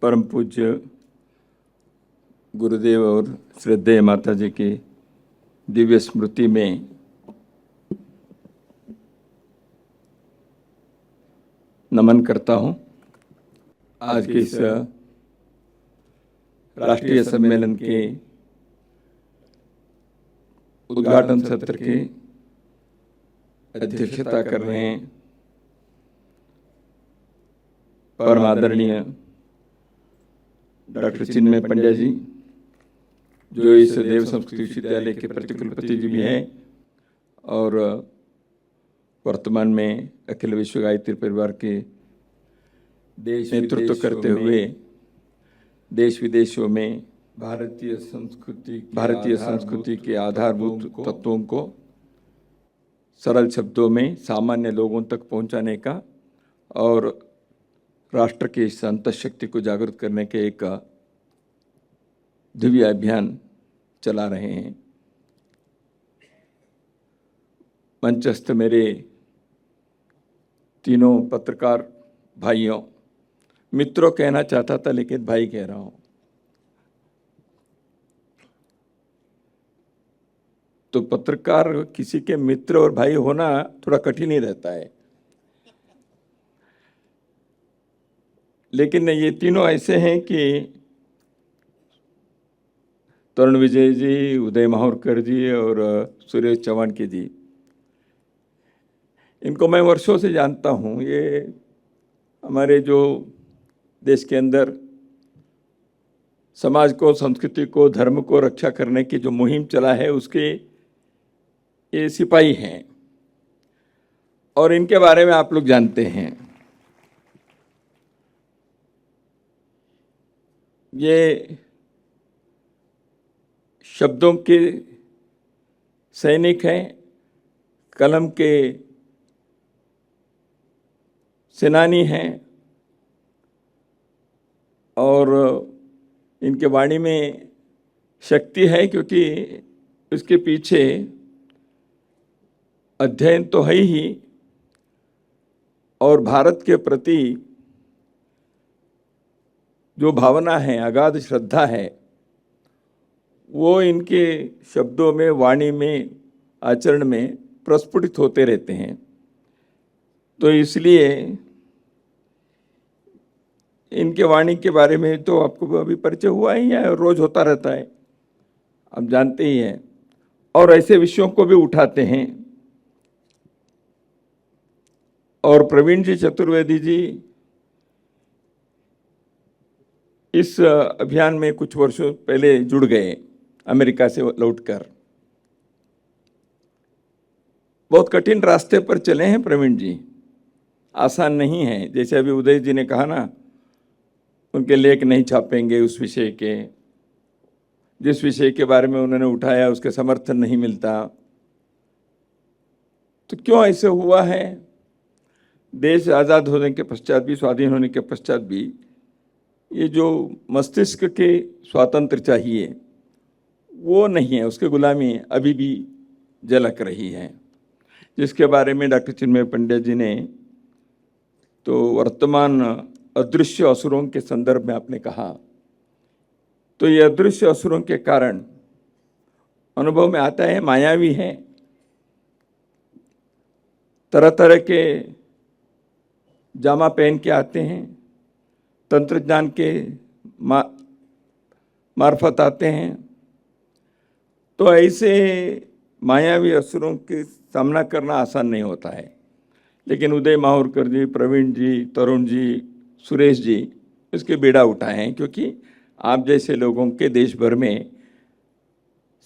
परम पूज्य गुरुदेव और श्रद्धेय माता जी की दिव्य स्मृति में नमन करता हूं। आज के इस राष्ट्रीय सम्मेलन के उद्घाटन सत्र की अध्यक्षता कर रहे हैं परम आदरणीय डॉक्टर चिन्मय पंड्या जी, जो इस देव संस्कृति विश्वविद्यालय के प्रतिकुलपति जी भी हैं और वर्तमान में अखिल विश्व गायत्री परिवार के नेतृत्व करते हुए देश विदेशों में भारतीय संस्कृति के आधारभूत तत्वों को सरल शब्दों में सामान्य लोगों तक पहुंचाने का और राष्ट्र की इस अंतःशक्ति को जागृत करने के एक दिव्य अभियान चला रहे हैं। मंचस्थ मेरे तीनों पत्रकार भाइयों, मित्रों कहना चाहता था लेकिन भाई कह रहा हूं। तो पत्रकार किसी के मित्र और भाई होना थोड़ा कठिन ही रहता है, लेकिन ये तीनों ऐसे हैं कि तरुण विजय जी, उदय माहुरकर जी और सुरेश चौहान के जी, इनको मैं वर्षों से जानता हूँ। ये हमारे जो देश के अंदर समाज को, संस्कृति को, धर्म को रक्षा करने की जो मुहिम चला है उसके ये सिपाही हैं और इनके बारे में आप लोग जानते हैं। ये शब्दों के सैनिक हैं, कलम के सेनानी हैं और इनके वाणी में शक्ति है, क्योंकि इसके पीछे अध्ययन तो है ही और भारत के प्रति जो भावना है, अगाध श्रद्धा है, वो इनके शब्दों में, वाणी में, आचरण में प्रस्फुटित होते रहते हैं। तो इसलिए इनके वाणी के बारे में तो आपको अभी परिचय हुआ ही है, रोज होता रहता है, आप जानते ही हैं, और ऐसे विषयों को भी उठाते हैं। और प्रवीण जी चतुर्वेदी जी इस अभियान में कुछ वर्षों पहले जुड़ गए, अमेरिका से लौटकर। बहुत कठिन रास्ते पर चले हैं प्रवीण जी, आसान नहीं है। जैसे अभी उदय जी ने कहा ना, उनके लेख नहीं छापेंगे उस विषय के, जिस विषय के बारे में उन्होंने उठाया उसके समर्थन नहीं मिलता। तो क्यों ऐसे हुआ है? देश आज़ाद होने के पश्चात भी, स्वाधीन होने के पश्चात भी, ये जो मस्तिष्क के स्वातंत्र चाहिए वो नहीं है, उसकी गुलामी अभी भी झलक रही है, जिसके बारे में डॉक्टर चिन्मय पंड्या जी ने तो वर्तमान अदृश्य असुरों के संदर्भ में आपने कहा। तो ये अदृश्य असुरों के कारण अनुभव में आता है, मायावी है, तरह तरह के जामा पहन के आते हैं, तंत्रज्ञान के मार्फत आते हैं। तो ऐसे मायावी असुरों के सामना करना आसान नहीं होता है, लेकिन उदय माहुरकर जी, प्रवीण जी, तरुण जी, सुरेश जी इसके बेड़ा उठाए हैं, क्योंकि आप जैसे लोगों के देश भर में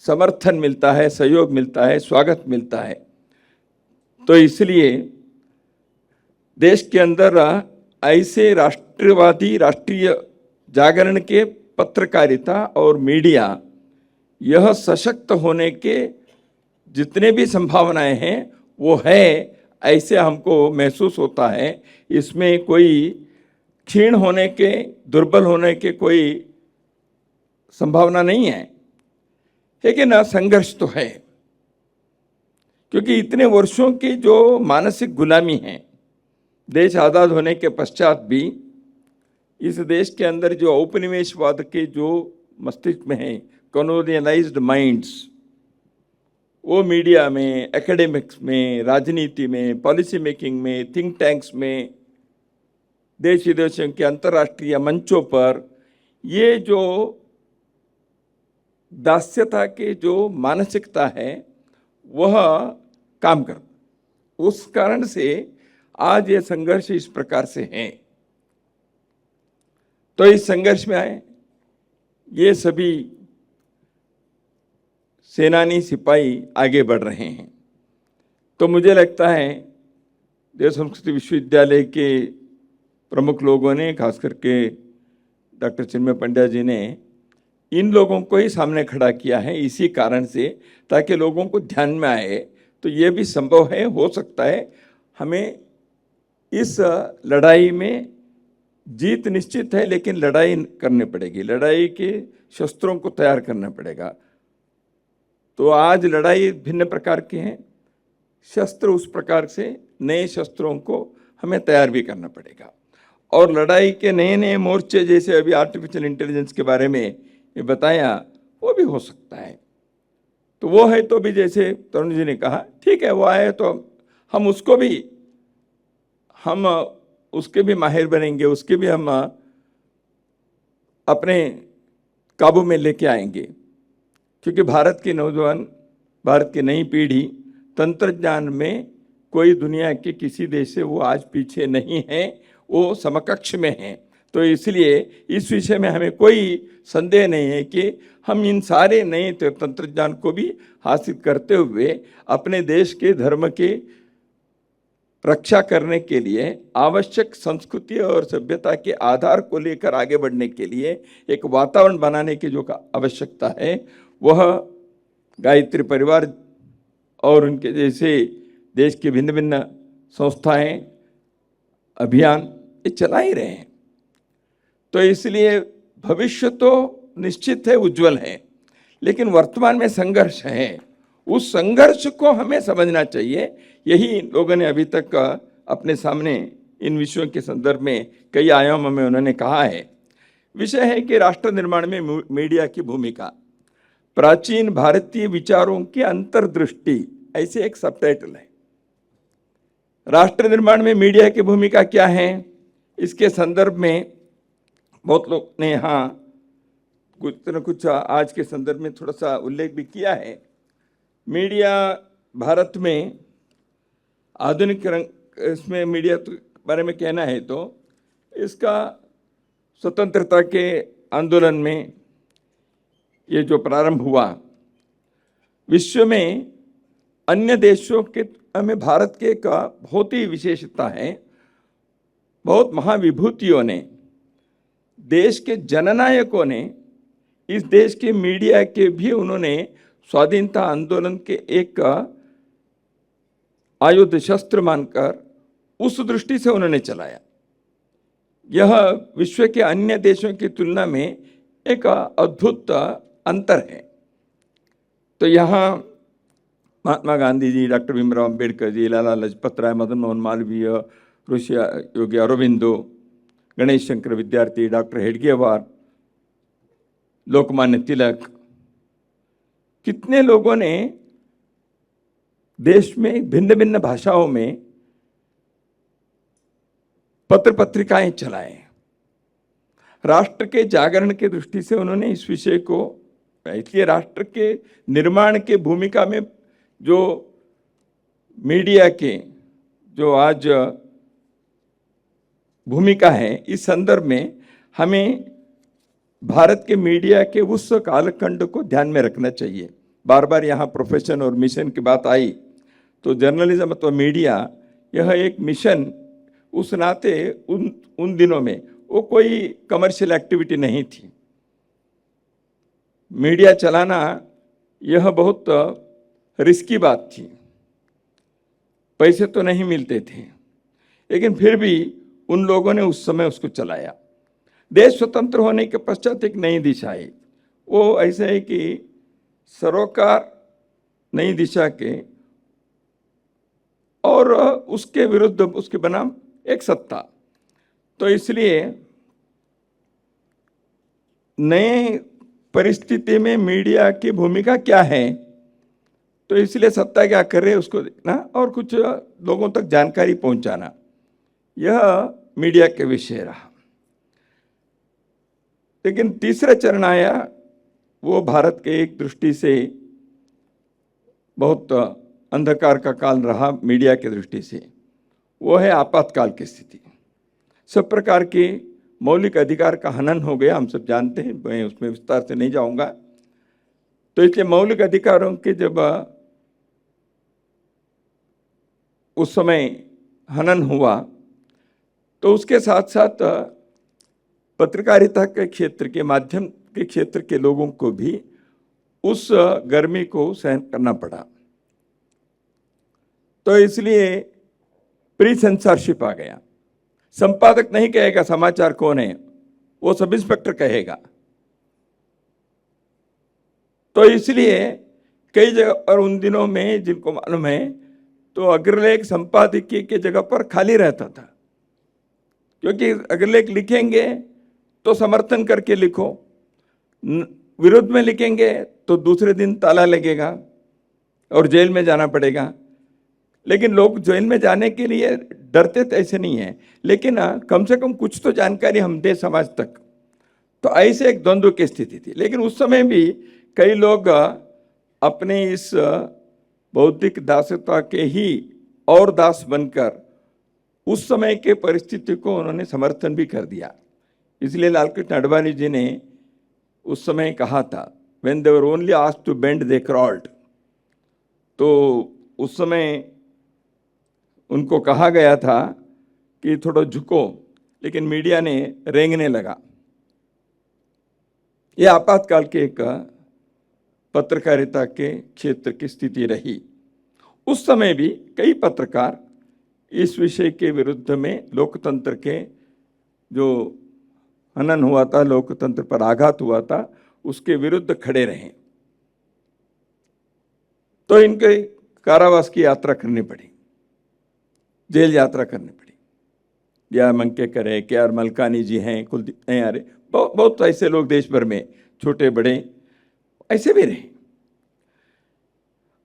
समर्थन मिलता है, सहयोग मिलता है, स्वागत मिलता है। तो इसलिए देश के अंदर ऐसे राष्ट्रवादी, राष्ट्रीय जागरण के पत्रकारिता और मीडिया, यह सशक्त होने के जितने भी संभावनाएं हैं वो है, ऐसे हमको महसूस होता है। इसमें कोई क्षीण होने के, दुर्बल होने के कोई संभावना नहीं है, लेकिन संघर्ष तो है, क्योंकि इतने वर्षों की जो मानसिक गुलामी है, देश आज़ाद होने के पश्चात भी इस देश के अंदर जो औपनिवेशवाद के जो मस्तिष्क में है, कॉलोनियलाइज्ड माइंड्स, वो मीडिया में, एकेडमिक्स में, राजनीति में, पॉलिसी मेकिंग में, थिंक टैंक्स में, देश विदेशों के अंतर्राष्ट्रीय मंचों पर ये जो दास्यता के जो मानसिकता है वह काम कर, उस कारण से आज ये संघर्ष इस प्रकार से है। तो इस संघर्ष में आए ये सभी सेनानी सिपाही आगे बढ़ रहे हैं। तो मुझे लगता है देव संस्कृति विश्वविद्यालय के प्रमुख लोगों ने, खास करके डॉक्टर चिन्मय पंड्या जी ने, इन लोगों को ही सामने खड़ा किया है इसी कारण से, ताकि लोगों को ध्यान में आए तो ये भी संभव है, हो सकता है हमें इस लड़ाई में जीत निश्चित है, लेकिन लड़ाई करनी पड़ेगी, लड़ाई के शस्त्रों को तैयार करना पड़ेगा। तो आज लड़ाई भिन्न प्रकार की हैं, शस्त्र उस प्रकार से, नए शस्त्रों को हमें तैयार भी करना पड़ेगा। और लड़ाई के नए नए मोर्चे, जैसे अभी आर्टिफिशियल इंटेलिजेंस के बारे में ये बताया, वो भी हो सकता है। तो वो है तो भी जैसे तरुण जी ने कहा, ठीक है वो आए तो हम उसके भी माहिर बनेंगे, उसके भी हम अपने काबू में लेके आएंगे। क्योंकि भारत के नौजवान, भारत की नई पीढ़ी तंत्रज्ञान में कोई दुनिया के किसी देश से वो आज पीछे नहीं है, वो समकक्ष में है। तो इसलिए इस विषय में हमें कोई संदेह नहीं है कि हम इन सारे नए तंत्रज्ञान को भी हासिल करते हुए अपने देश के धर्म के रक्षा करने के लिए आवश्यक संस्कृति और सभ्यता के आधार को लेकर आगे बढ़ने के लिए एक वातावरण बनाने की जो आवश्यकता है, वह गायत्री परिवार और उनके जैसे देश के भिन्न भिन्न संस्थाएं, अभियान ये चला ही रहे हैं। तो इसलिए भविष्य तो निश्चित है, उज्जवल है, लेकिन वर्तमान में संघर्ष है। उस संघर्ष को हमें समझना चाहिए। यही लोगों ने अभी तक अपने सामने इन विषयों के संदर्भ में कई आयामों में उन्होंने कहा है। विषय है कि राष्ट्र निर्माण में मीडिया की भूमिका, प्राचीन भारतीय विचारों की अंतर्दृष्टि, ऐसे एक सबटाइटल है। राष्ट्र निर्माण में मीडिया की भूमिका क्या है, इसके संदर्भ में बहुत लोग ने यहाँ कुछ न कुछ आज के संदर्भ में थोड़ा सा उल्लेख भी किया है। मीडिया भारत में आधुनिक इसमें मीडिया के बारे में कहना है तो इसका स्वतंत्रता के आंदोलन में ये जो प्रारंभ हुआ, विश्व में अन्य देशों के में भारत के का बहुत ही विशेषता है। बहुत महाविभूतियों ने, देश के जननायकों ने इस देश के मीडिया के भी उन्होंने स्वाधीनता आंदोलन के एक आयुध शस्त्र मानकर उस दृष्टि से उन्होंने चलाया। यह विश्व के अन्य देशों की तुलना में एक अद्भुत अंतर है। तो यहाँ महात्मा गांधी जी, डॉक्टर भीमराव अंबेडकर जी, लाला लाजपत राय, मदन मोहन मालवीय, ऋषि योगी अरविंदो, गणेश शंकर विद्यार्थी, डॉक्टर हेडगेवार, लोकमान्य तिलक, कितने लोगों ने देश में भिन्न भिन्न भाषाओं में पत्र पत्रिकाएं चलाए। राष्ट्र के जागरण के दृष्टि से उन्होंने इस विषय को, इसलिए राष्ट्र के निर्माण के भूमिका में जो मीडिया के जो आज भूमिका है, इस संदर्भ में हमें भारत के मीडिया के उस कालखंड को ध्यान में रखना चाहिए। बार बार यहाँ प्रोफेशन और मिशन की बात आई, तो जर्नलिज्म अथवा मीडिया यह एक मिशन, उस नाते उन दिनों में वो कोई कमर्शियल एक्टिविटी नहीं थी। मीडिया चलाना यह बहुत रिस्की बात थी, पैसे तो नहीं मिलते थे, लेकिन फिर भी उन लोगों ने उस समय उसको चलाया। देश स्वतंत्र होने के पश्चात एक नई दिशा आई, वो ऐसे है कि सरोकार नई दिशा के और उसके विरुद्ध उसके बनाम एक सत्ता। तो इसलिए नए परिस्थिति में मीडिया की भूमिका क्या है, तो इसलिए सत्ता क्या कर रहे है उसको देखना और कुछ लोगों तक जानकारी पहुंचाना, यह मीडिया के विषय रहा। लेकिन तीसरा चरण आया, वो भारत के एक दृष्टि से बहुत अंधकार का काल रहा मीडिया की दृष्टि से, वो है आपातकाल की स्थिति। सब प्रकार के मौलिक अधिकार का हनन हो गया, हम सब जानते हैं, मैं उसमें विस्तार से नहीं जाऊंगा। तो इसलिए मौलिक अधिकारों के जब उस समय हनन हुआ, तो उसके साथ साथ पत्रकारिता के क्षेत्र के माध्यम के क्षेत्र के लोगों को भी उस गर्मी को सहन करना पड़ा। तो इसलिए प्री सेंसरशिप आ गया। संपादक नहीं कहेगा समाचार कौन है, वो सब इंस्पेक्टर कहेगा। तो इसलिए कई जगह पर उन दिनों में जिनको मालूम है, तो अग्रलेख संपादकीय के जगह पर खाली रहता था, क्योंकि अग्रलेख लिखेंगे तो समर्थन करके लिखो, विरोध में लिखेंगे तो दूसरे दिन ताला लगेगा और जेल में जाना पड़ेगा। लेकिन लोग जेल में जाने के लिए डरते तो ऐसे नहीं है, लेकिन कम से कम कुछ तो जानकारी हम दे समाज तक। तो ऐसे एक द्वंद्व की स्थिति थी। लेकिन उस समय भी कई लोग अपने इस बौद्धिक दासता के ही और दास बनकर उस समय के परिस्थिति को उन्होंने समर्थन भी कर दिया। इसलिए लालकृष्ण अडवाणी जी ने उस समय कहा था, when they were only asked to bend they crawled। तो उस समय उनको कहा गया था कि थोड़ा झुको, लेकिन मीडिया ने रेंगने लगा। यह आपातकाल के एक पत्रकारिता के क्षेत्र की स्थिति रही। उस समय भी कई पत्रकार इस विषय के विरुद्ध में, लोकतंत्र के जो हनन हुआ था, लोकतंत्र पर आघात हुआ था, उसके विरुद्ध खड़े रहे। तो इनके कारावास की यात्रा करनी पड़ी, जेल यात्रा करनी पड़ी। या मंकेकर है, के.आर. मलकानी जी हैं, कुलदीप हैं, अरे बहुत ऐसे लोग देश भर में छोटे बड़े ऐसे भी रहे।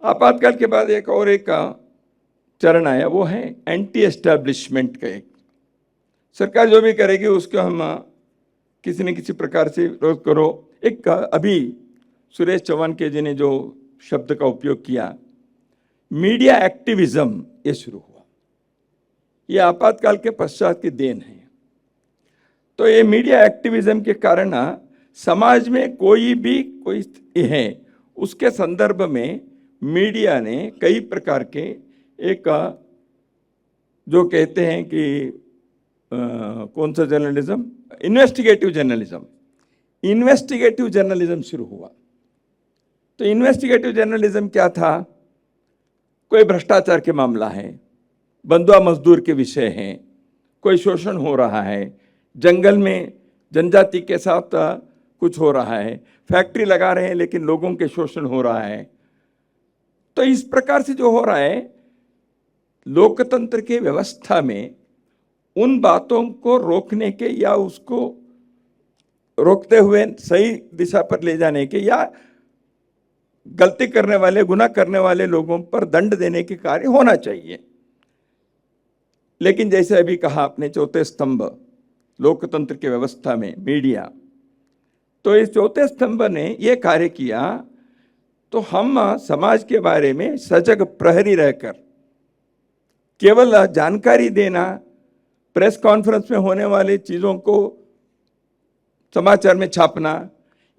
आपातकाल के बाद एक और एक चरण आया, वो है एंटी एस्टैब्लिशमेंट का। एक सरकार जो भी करेगी उसको हम किसी न किसी प्रकार से विरोध करो। एक अभी सुरेश चौहान के जी ने जो शब्द का उपयोग किया, मीडिया एक्टिविज्म, ये शुरू हुआ। ये आपातकाल के पश्चात की देन है। तो ये मीडिया एक्टिविज्म के कारण समाज में कोई स्थिति है, उसके संदर्भ में मीडिया ने कई प्रकार के एक जो कहते हैं कि कौन सा जर्नलिज्म, इन्वेस्टिगेटिव जर्नलिज्म शुरू हुआ। तो इन्वेस्टिगेटिव जर्नलिज्म क्या था? कोई भ्रष्टाचार के मामला है, बंधुआ मजदूर के विषय हैं, कोई शोषण हो रहा है, जंगल में जनजाति के साथ कुछ हो रहा है, फैक्ट्री लगा रहे हैं लेकिन लोगों के शोषण हो रहा है। तो इस प्रकार से जो हो रहा है, लोकतंत्र के व्यवस्था में उन बातों को रोकने के या उसको रोकते हुए सही दिशा पर ले जाने के या गलती करने वाले, गुनाह करने वाले लोगों पर दंड देने के कार्य होना चाहिए। लेकिन जैसे अभी कहा आपने, चौथे स्तंभ लोकतंत्र की व्यवस्था में मीडिया, तो इस चौथे स्तंभ ने यह कार्य किया। तो हम समाज के बारे में सजग प्रहरी रहकर केवल जानकारी देना, प्रेस कॉन्फ्रेंस में होने वाली चीज़ों को समाचार में छापना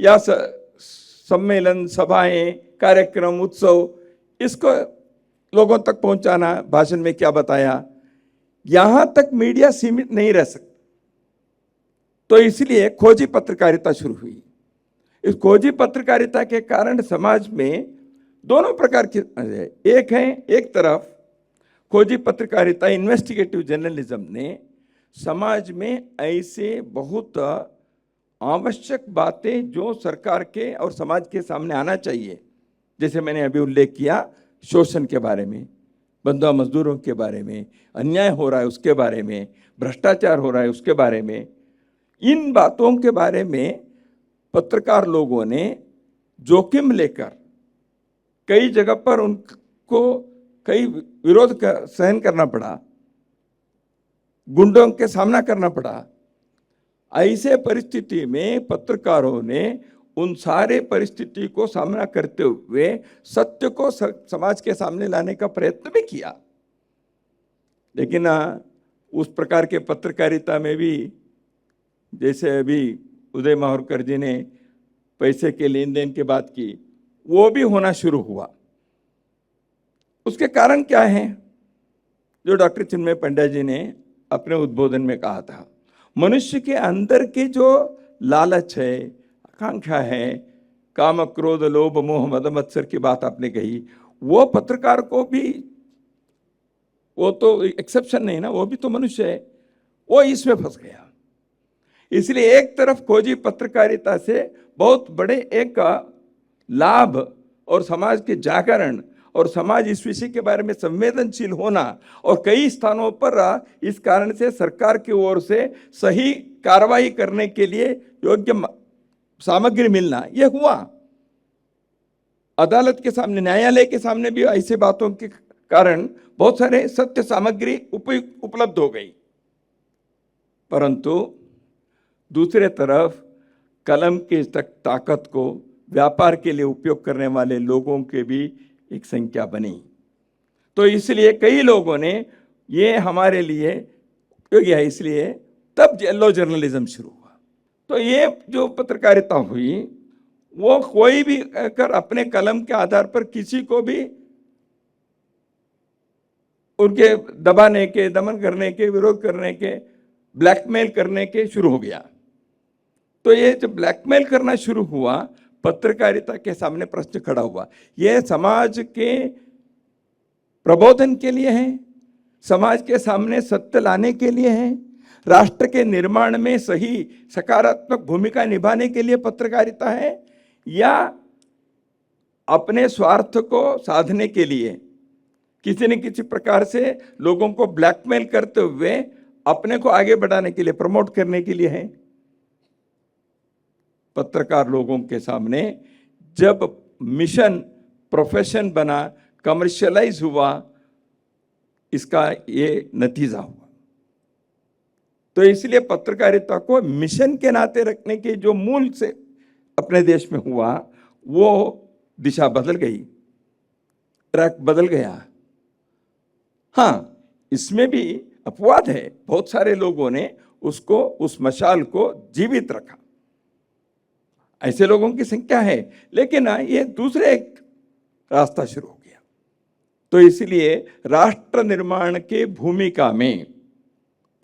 या सम्मेलन, सभाएं, कार्यक्रम, उत्सव, इसको लोगों तक पहुंचाना, भाषण में क्या बताया, यहां तक मीडिया सीमित नहीं रह सकता। तो इसलिए खोजी पत्रकारिता शुरू हुई। इस खोजी पत्रकारिता के कारण समाज में दोनों प्रकार की एक है, एक तरफ खोजी पत्रकारिता, इन्वेस्टिगेटिव जर्नलिज्म ने समाज में ऐसे बहुत आवश्यक बातें जो सरकार के और समाज के सामने आना चाहिए, जैसे मैंने अभी उल्लेख किया, शोषण के बारे में, बंधुआ मजदूरों के बारे में, अन्याय हो रहा है उसके बारे में, भ्रष्टाचार हो रहा है उसके बारे में, इन बातों के बारे में पत्रकार लोगों ने जोखिम लेकर कई जगह पर उनको कई विरोध सहन करना पड़ा, गुंडों के सामना करना पड़ा। ऐसे परिस्थिति में पत्रकारों ने उन सारे परिस्थिति को सामना करते हुए सत्य को समाज के सामने लाने का प्रयत्न भी किया। लेकिन उस प्रकार के पत्रकारिता में भी, जैसे अभी उदय माहूरकर जी ने पैसे के लेन देन की बात की, वो भी होना शुरू हुआ। उसके कारण क्या है? जो डॉक्टर चिन्मय पंड्या जी ने अपने उद्बोधन में कहा था, मनुष्य के अंदर के जो लालच है, आकांक्षा है, काम क्रोध लोभ मोह मद मत्सर की बात आपने कही, वो पत्रकार को भी, वो तो एक्सेप्शन नहीं ना, वो भी तो मनुष्य है, वो इसमें फंस गया। इसलिए एक तरफ खोजी पत्रकारिता से बहुत बड़े एक लाभ और समाज के जागरण और समाज इस विषय के बारे में संवेदनशील होना, और कई स्थानों पर इस कारण से सरकार की ओर से सही कार्रवाई करने के लिए योग्य सामग्री मिलना, यह हुआ। अदालत के सामने, न्यायालय के सामने भी ऐसे बातों के कारण बहुत सारे सत्य सामग्री उपलब्ध हो गई। परंतु दूसरे तरफ कलम की ताकत को व्यापार के लिए उपयोग करने वाले लोगों के भी एक संख्या बनी। तो इसलिए कई लोगों ने ये हमारे लिए उपयोगी है, इसलिए तब येलो जर्नलिज्म शुरू हुआ। तो ये जो पत्रकारिता हुई, वो कोई भी अगर अपने कलम के आधार पर किसी को भी उनके दबाने के, दमन करने के, विरोध करने के, ब्लैकमेल करने के शुरू हो गया। तो ये जब ब्लैकमेल करना शुरू हुआ, पत्रकारिता के सामने प्रश्न खड़ा हुआ। यह समाज के प्रबोधन के लिए है, समाज के सामने सत्य लाने के लिए है, राष्ट्र के निर्माण में सही सकारात्मक भूमिका निभाने के लिए पत्रकारिता है, या अपने स्वार्थ को साधने के लिए किसी न किसी प्रकार से लोगों को ब्लैकमेल करते हुए अपने को आगे बढ़ाने के लिए, प्रमोट करने के लिए है। पत्रकार लोगों के सामने जब मिशन प्रोफेशन बना, कमर्शियलाइज हुआ, इसका ये नतीजा हुआ। तो इसलिए पत्रकारिता को मिशन के नाते रखने के जो मूल से अपने देश में हुआ, वो दिशा बदल गई, ट्रैक बदल गया। हाँ, इसमें भी अपवाद है, बहुत सारे लोगों ने उसको, उस मशाल को जीवित रखा, ऐसे लोगों की संख्या है। लेकिन ये दूसरे एक रास्ता शुरू हो गया। तो इसलिए राष्ट्र निर्माण के भूमिका में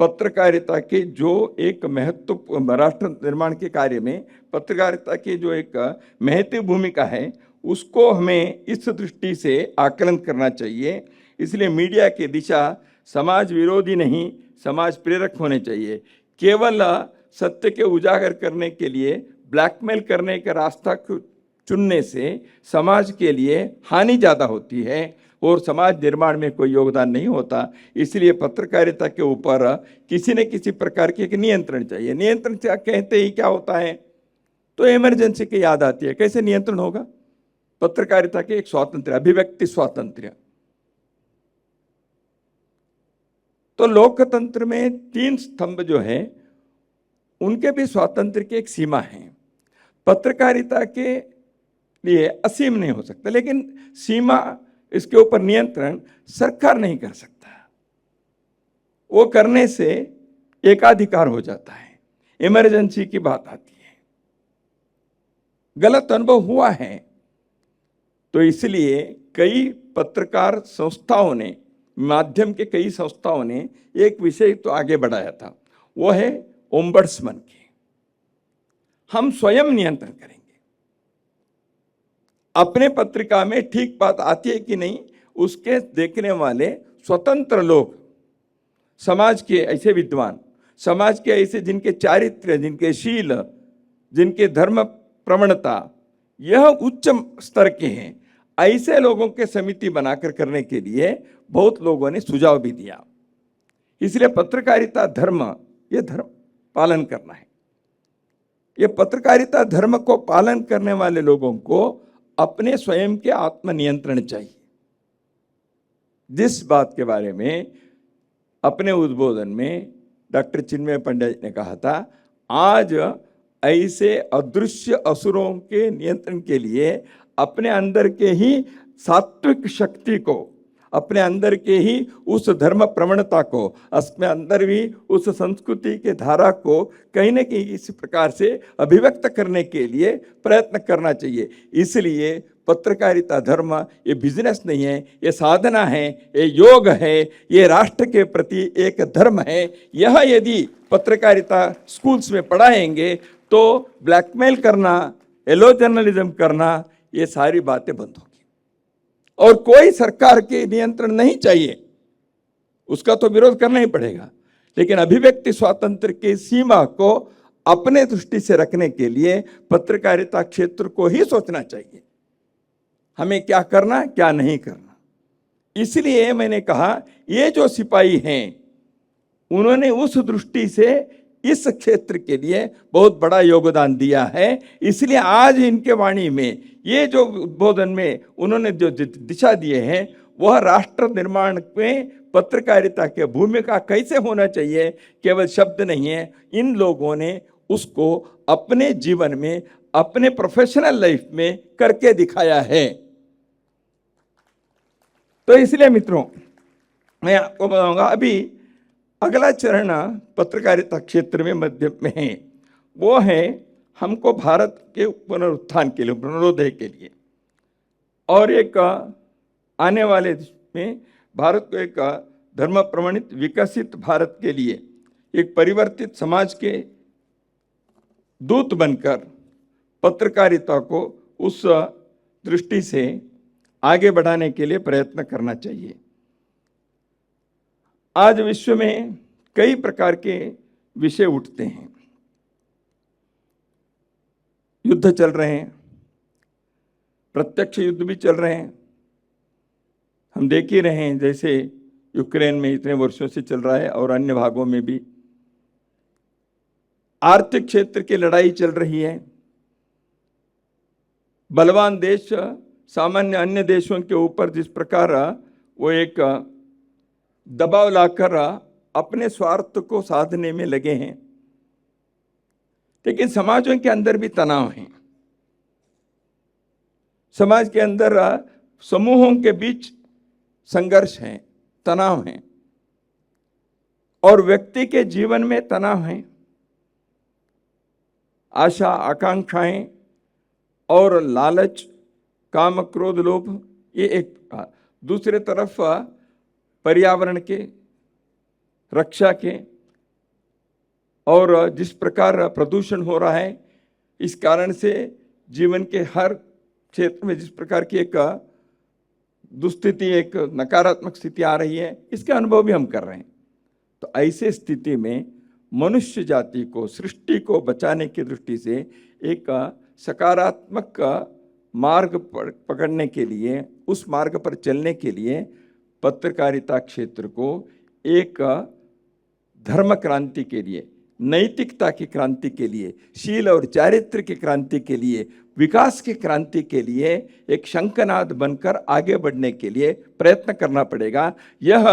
पत्रकारिता के जो एक महत्व, राष्ट्र निर्माण के कार्य में पत्रकारिता की जो एक महत्व भूमिका है, उसको हमें इस दृष्टि से आकलन करना चाहिए। इसलिए मीडिया की दिशा समाज विरोधी नहीं, समाज प्रेरक होने चाहिए। केवल सत्य के उजागर करने के लिए ब्लैकमेल करने का रास्ता चुनने से समाज के लिए हानि ज़्यादा होती है और समाज निर्माण में कोई योगदान नहीं होता। इसलिए पत्रकारिता के ऊपर किसी न किसी प्रकार के एक नियंत्रण चाहिए। नियंत्रण से कहते ही क्या होता है, तो इमरजेंसी की याद आती है। कैसे नियंत्रण होगा? पत्रकारिता के एक स्वातंत्र्य, अभिव्यक्ति स्वातंत्र्य। तो लोकतंत्र में 3 स्तंभ जो है, उनके भी स्वातंत्र्य की एक सीमा है। पत्रकारिता के लिए असीम नहीं हो सकता, लेकिन सीमा, इसके ऊपर नियंत्रण सरकार नहीं कर सकता। वो करने से एकाधिकार हो जाता है, इमरजेंसी की बात आती है। गलत अनुभव हुआ है। तो इसलिए कई पत्रकार संस्थाओं ने, माध्यम के कई संस्थाओं ने एक विषय तो आगे बढ़ाया था, वो है ओम्बड्समैन की। हम स्वयं नियंत्रण करेंगे, अपने पत्रिका में ठीक बात आती है कि नहीं, उसके देखने वाले स्वतंत्र लोग, समाज के ऐसे विद्वान, समाज के ऐसे जिनके चारित्र्य, जिनके शील, जिनके धर्म प्रवणता यह उच्च स्तर के हैं, ऐसे लोगों के समिति बनाकर करने के लिए बहुत लोगों ने सुझाव भी दिया। इसलिए पत्रकारिता धर्म, ये धर्म पालन करना है। ये पत्रकारिता धर्म को पालन करने वाले लोगों को अपने स्वयं के आत्मनियंत्रण चाहिए। जिस बात के बारे में अपने उद्बोधन में डॉक्टर चिन्मय पंडित ने कहा था, आज ऐसे अदृश्य असुरों के नियंत्रण के लिए अपने अंदर के ही सात्विक शक्ति को, अपने अंदर के ही उस धर्म प्रवणता को, अपने अंदर भी उस संस्कृति के धारा को कहीं न कहीं इस प्रकार से अभिव्यक्त करने के लिए प्रयत्न करना चाहिए। इसलिए पत्रकारिता धर्म ये बिजनेस नहीं है, ये साधना है, ये योग है, ये राष्ट्र के प्रति एक धर्म है। यह यदि पत्रकारिता स्कूल्स में पढ़ाएंगे तो ब्लैकमेल करना, येलो जर्नलिज्म करना, ये सारी बातें बंद होगी। और कोई सरकार के नियंत्रण नहीं चाहिए, उसका तो विरोध करना ही पड़ेगा, लेकिन अभिव्यक्ति स्वातंत्र की सीमा को अपने दृष्टि से रखने के लिए पत्रकारिता क्षेत्र को ही सोचना चाहिए, हमें क्या करना क्या नहीं करना। इसलिए मैंने कहा ये जो सिपाही हैं उन्होंने उस दृष्टि से इस क्षेत्र के लिए बहुत बड़ा योगदान दिया है। इसलिए आज इनके वाणी में ये जो उद्बोधन में उन्होंने जो दिशा दिए हैं वह राष्ट्र निर्माण में पत्रकारिता की भूमिका कैसे होना चाहिए केवल शब्द नहीं है, इन लोगों ने उसको अपने जीवन में, अपने प्रोफेशनल लाइफ में करके दिखाया है। तो इसलिए मित्रों मैं आपको बताऊंगा, अभी अगला चरण पत्रकारिता क्षेत्र में मध्य में है, वो है हमको भारत के पुनरुत्थान के लिए, पुनरोदय के लिए, और एक आने वाले में भारत को एक धर्म प्रमाणित विकसित भारत के लिए एक परिवर्तित समाज के दूत बनकर पत्रकारिता को उस दृष्टि से आगे बढ़ाने के लिए प्रयत्न करना चाहिए। आज विश्व में कई प्रकार के विषय उठते हैं, युद्ध चल रहे हैं, प्रत्यक्ष युद्ध भी चल रहे हैं, हम देख ही रहे हैं, जैसे यूक्रेन में इतने वर्षों से चल रहा है और अन्य भागों में भी। आर्थिक क्षेत्र की लड़ाई चल रही है, बलवान देश सामान्य अन्य देशों के ऊपर जिस प्रकार वो एक दबाव लाकर अपने स्वार्थ को साधने में लगे हैं, लेकिन समाजों के अंदर भी तनाव है। समाज के अंदर समूहों के बीच संघर्ष है, तनाव है, और व्यक्ति के जीवन में तनाव है, आशा आकांक्षाएं और लालच, काम क्रोध लोभ, ये एक। दूसरे तरफ पर्यावरण के रक्षा के, और जिस प्रकार प्रदूषण हो रहा है, इस कारण से जीवन के हर क्षेत्र में जिस प्रकार की एक दुस्थिति, एक नकारात्मक स्थिति आ रही है, इसके अनुभव भी हम कर रहे हैं। तो ऐसे स्थिति में मनुष्य जाति को, सृष्टि को बचाने की दृष्टि से एक सकारात्मक मार्ग पकड़ने के लिए, उस मार्ग पर चलने के लिए पत्रकारिता क्षेत्र को एक धर्म क्रांति के लिए, नैतिकता की क्रांति के लिए, शील और चारित्र की क्रांति के लिए, विकास की क्रांति के लिए एक शंखनाद बनकर आगे बढ़ने के लिए प्रयत्न करना पड़ेगा। यह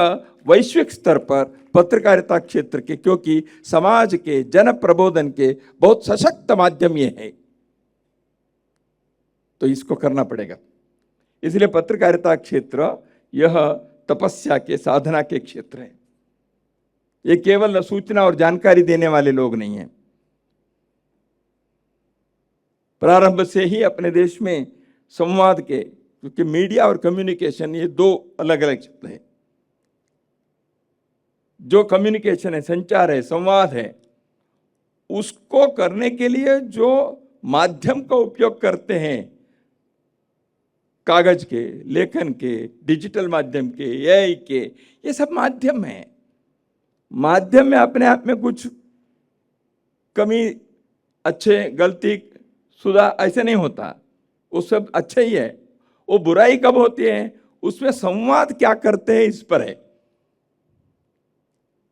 वैश्विक स्तर पर पत्रकारिता क्षेत्र के, क्योंकि समाज के जन प्रबोधन के बहुत सशक्त माध्यम ये है, तो इसको करना पड़ेगा। इसलिए पत्रकारिता क्षेत्र यह तपस्या के, साधना के क्षेत्र है। ये केवल सूचना और जानकारी देने वाले लोग नहीं हैं। प्रारंभ से ही अपने देश में संवाद के, क्योंकि मीडिया और कम्युनिकेशन ये दो अलग अलग शब्द हैं। जो कम्युनिकेशन है, संचार है, संवाद है, उसको करने के लिए जो माध्यम का उपयोग करते हैं, कागज के, लेखन के, डिजिटल माध्यम के, एआई के, ये सब माध्यम हैं। माध्यम में अपने आप में कुछ कमी, अच्छे, गलती, सुधार ऐसे नहीं होता, वो सब अच्छा ही है। वो बुराई कब होती है, उसमें संवाद क्या करते हैं इस पर है।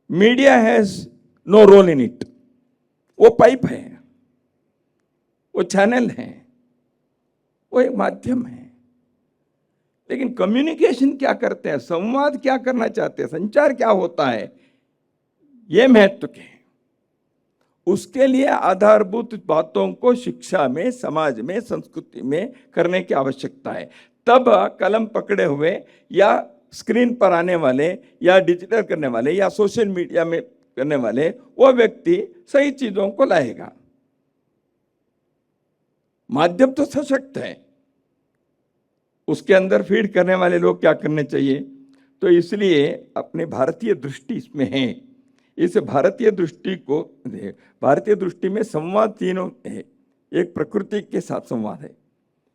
Media has no role in it, वो पाइप है, वो चैनल हैं, वो एक माध्यम है। लेकिन कम्युनिकेशन क्या करते हैं, संवाद क्या करना चाहते हैं, संचार क्या होता है, ये महत्व के हैं। उसके लिए आधारभूत बातों को शिक्षा में, समाज में, संस्कृति में करने की आवश्यकता है। तब कलम पकड़े हुए या स्क्रीन पर आने वाले या डिजिटल करने वाले या सोशल मीडिया में करने वाले वो व्यक्ति सही चीजों को लाएगा। माध्यम तो सशक्त है, उसके अंदर फीड करने वाले लोग क्या करने चाहिए। तो इसलिए अपनी भारतीय दृष्टि इसमें है। इस भारतीय दृष्टि को, भारतीय दृष्टि में संवाद तीनों है। एक प्रकृति के साथ संवाद है,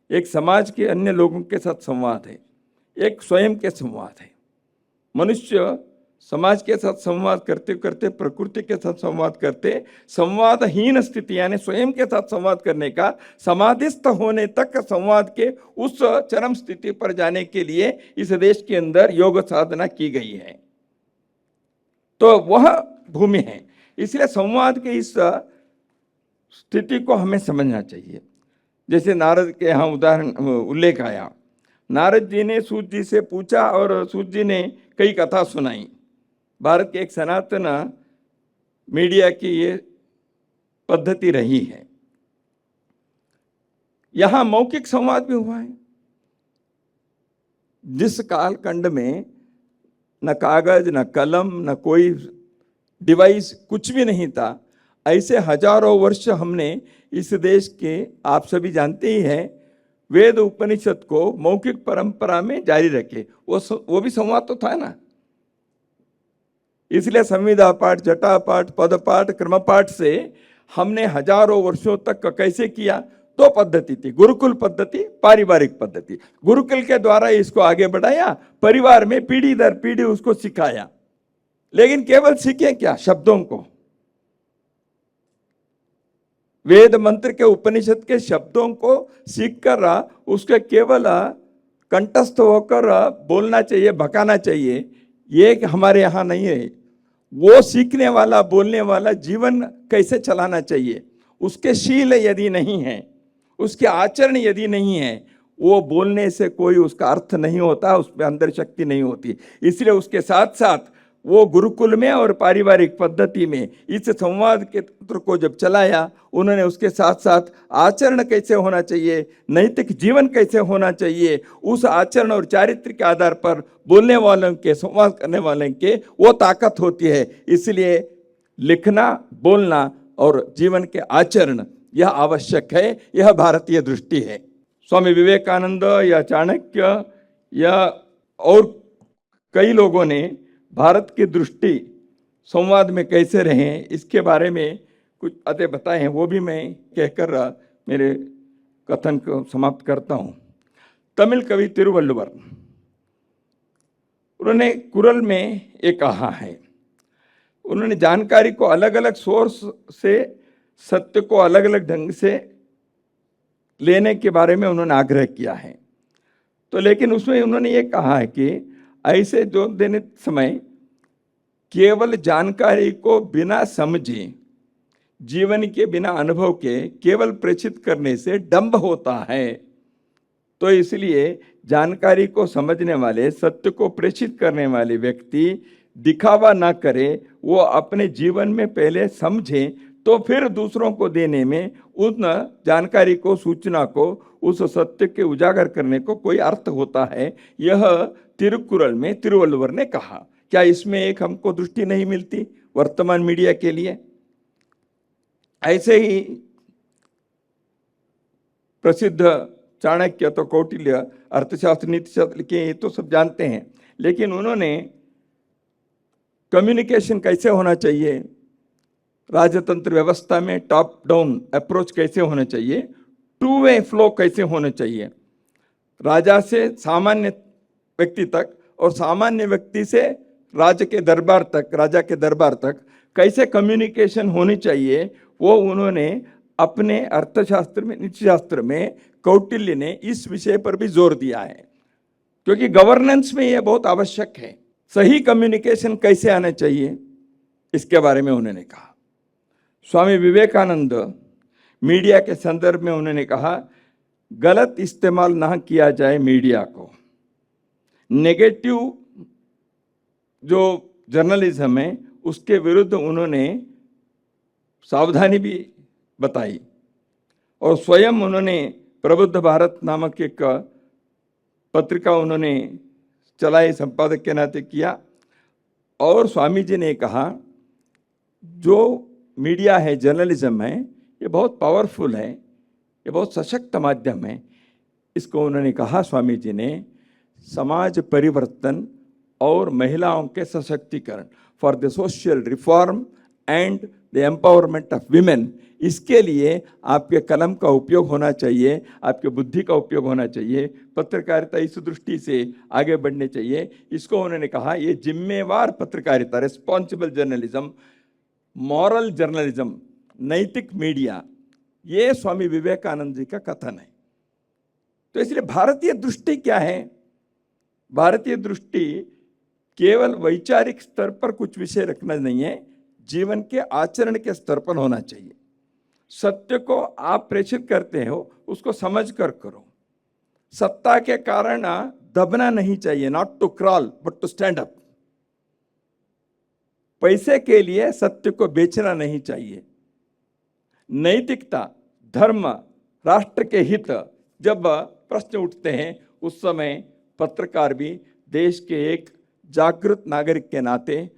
एक समाज के अन्य लोगों के साथ संवाद है, एक स्वयं के संवाद है। मनुष्य समाज के साथ संवाद करते करते, प्रकृति के साथ संवाद करते, संवादहीन स्थिति यानी स्वयं के साथ संवाद करने का समाधिस्थ होने तक संवाद के उस चरम स्थिति पर जाने के लिए इस देश के अंदर योग साधना की गई है। तो वह भूमि है। इसलिए संवाद के इस स्थिति को हमें समझना चाहिए। जैसे नारद के यहाँ उदाहरण उल्लेख आया, नारद जी ने सूत जी से पूछा और सूत जी ने कई कथा सुनाई। भारत के एक सनातन मीडिया की ये पद्धति रही है। यहां मौखिक संवाद भी हुआ है। जिस कालखंड में न कागज, न कलम, न कोई डिवाइस, कुछ भी नहीं था, ऐसे हजारों वर्ष हमने इस देश के, आप सभी जानते ही हैं, वेद उपनिषद को मौखिक परंपरा में जारी रखे। वो भी संवाद तो था ना। इसलिए संविदा पाठ, जटा पाठ, पद पाठ, क्रम पाठ से हमने हजारों वर्षों तक कैसे किया। दो पद्धति थी, गुरुकुल पद्धति, पारिवारिक पद्धति। गुरुकुल के द्वारा इसको आगे बढ़ाया, परिवार में पीढ़ी दर पीढ़ी उसको सिखाया। लेकिन केवल सीखे क्या, शब्दों को, वेद मंत्र के, उपनिषद के शब्दों को सीखकर उसके केवल कंठस्थ होकर बोलना चाहिए, भकाना चाहिए, ये हमारे यहाँ नहीं है। वो सीखने वाला, बोलने वाला जीवन कैसे चलाना चाहिए, उसके शील यदि नहीं है, उसके आचरण यदि नहीं है, वो बोलने से कोई उसका अर्थ नहीं होता, उसमें अंदर शक्ति नहीं होती। इसलिए उसके साथ साथ वो गुरुकुल में और पारिवारिक पद्धति में इस संवाद के तंत्र को जब चलाया, उन्होंने उसके साथ साथ आचरण कैसे होना चाहिए, नैतिक जीवन कैसे होना चाहिए, उस आचरण और चारित्र के आधार पर बोलने वालों के, संवाद करने वालों के वो ताकत होती है। इसलिए लिखना, बोलना और जीवन के आचरण यह आवश्यक है। यह भारतीय दृष्टि है। स्वामी विवेकानंद या चाणक्य या और कई लोगों ने भारत की दृष्टि संवाद में कैसे रहें, इसके बारे में कुछ बातें बताए हैं। वो भी मैं कहकर मेरे कथन को समाप्त करता हूँ। तमिल कवि तिरुवल्लुवर, उन्होंने कुरल में ये कहा है, उन्होंने जानकारी को अलग अलग सोर्स से, सत्य को अलग अलग ढंग से लेने के बारे में उन्होंने आग्रह किया है। तो लेकिन उसमें उन्होंने ये कहा है कि ऐसे जो देने समय केवल जानकारी को बिना समझे, जीवन के बिना अनुभव के केवल प्रेषित करने से डंभ होता है। तो इसलिए जानकारी को समझने वाले, सत्य को प्रेषित करने वाले व्यक्ति दिखावा ना करे, वो अपने जीवन में पहले समझे, तो फिर दूसरों को देने में उन जानकारी को, सूचना को, उस सत्य के उजागर करने को कोई अर्थ होता है। यह तिरुकुरल में तिरुवल्लुवर ने कहा। क्या इसमें एक हमको दृष्टि नहीं मिलती वर्तमान मीडिया के लिए? ऐसे ही प्रसिद्ध चाणक्य तो कौटिल्य अर्थशास्त्र, नीतिशास्त्र के ये तो सब जानते हैं, लेकिन उन्होंने कम्युनिकेशन कैसे होना चाहिए, राजतंत्र व्यवस्था में टॉप डाउन अप्रोच कैसे होना चाहिए, टू वे फ्लो कैसे होना चाहिए, राजा से सामान्य व्यक्ति तक और सामान्य व्यक्ति से राजा के दरबार तक कैसे कम्युनिकेशन होनी चाहिए, वो उन्होंने अपने अर्थशास्त्र में, नीतिशास्त्र में, कौटिल्य ने इस विषय पर भी जोर दिया है। क्योंकि गवर्नेंस में यह बहुत आवश्यक है। सही कम्युनिकेशन कैसे आना चाहिए, इसके बारे में उन्होंने कहा। स्वामी विवेकानंद मीडिया के संदर्भ में उन्होंने कहा, गलत इस्तेमाल ना किया जाए मीडिया को। नेगेटिव जो जर्नलिज्म है उसके विरुद्ध उन्होंने सावधानी भी बताई और स्वयं उन्होंने प्रबुद्ध भारत नामक एक पत्रिका उन्होंने चलाई, संपादक के नाते किया। और स्वामी जी ने कहा, जो मीडिया है, जर्नलिज्म है, ये बहुत पावरफुल है, ये बहुत सशक्त माध्यम है। इसको उन्होंने कहा, स्वामी जी ने, समाज परिवर्तन और महिलाओं के सशक्तिकरण, for the social reform and the empowerment of women, इसके लिए आपके कलम का उपयोग होना चाहिए, आपके बुद्धि का उपयोग होना चाहिए, पत्रकारिता इस दृष्टि से आगे बढ़ने चाहिए। इसको उन्होंने कहा, ये जिम्मेवार पत्रकारिता, रिस्पॉन्सिबल जर्नलिज्म, मॉरल जर्नलिज्म, नैतिक मीडिया, ये स्वामी विवेकानंद जी का कथन है। तो इसलिए भारतीय दृष्टि क्या है? भारतीय दृष्टि केवल वैचारिक स्तर पर कुछ विषय रखना नहीं है, जीवन के आचरण के स्तर पर होना चाहिए। सत्य को आप प्रेषित करते हो, उसको समझ कर करो। सत्ता के कारण दबना नहीं चाहिए, not to crawl but to stand up. पैसे के लिए सत्य को बेचना नहीं चाहिए। नैतिकता, धर्म, राष्ट्र के हित जब प्रश्न उठते हैं, उस समय पत्रकार भी देश के एक जागृत नागरिक के नाते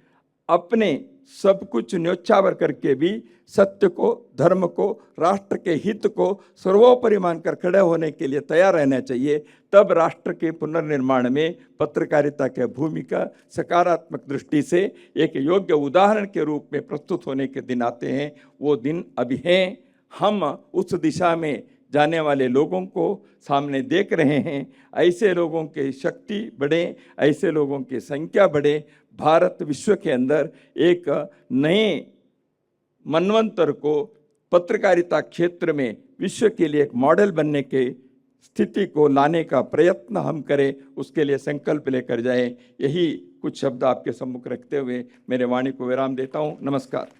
अपने सब कुछ न्योछावर करके भी सत्य को, धर्म को, राष्ट्र के हित को सर्वोपरि मानकर खड़े होने के लिए तैयार रहना चाहिए। तब राष्ट्र के पुनर्निर्माण में पत्रकारिता की भूमिका सकारात्मक दृष्टि से एक योग्य उदाहरण के रूप में प्रस्तुत होने के दिन आते हैं। वो दिन अभी हैं। हम उस दिशा में जाने वाले लोगों को सामने देख रहे हैं। ऐसे लोगों की शक्ति बढ़े, ऐसे लोगों की संख्या बढ़े। भारत विश्व के अंदर एक नए मनवंतर को पत्रकारिता क्षेत्र में विश्व के लिए एक मॉडल बनने के स्थिति को लाने का प्रयत्न हम करें, उसके लिए संकल्प लेकर जाएं। यही कुछ शब्द आपके सम्मुख रखते हुए मेरे वाणी को विराम देता हूं। नमस्कार।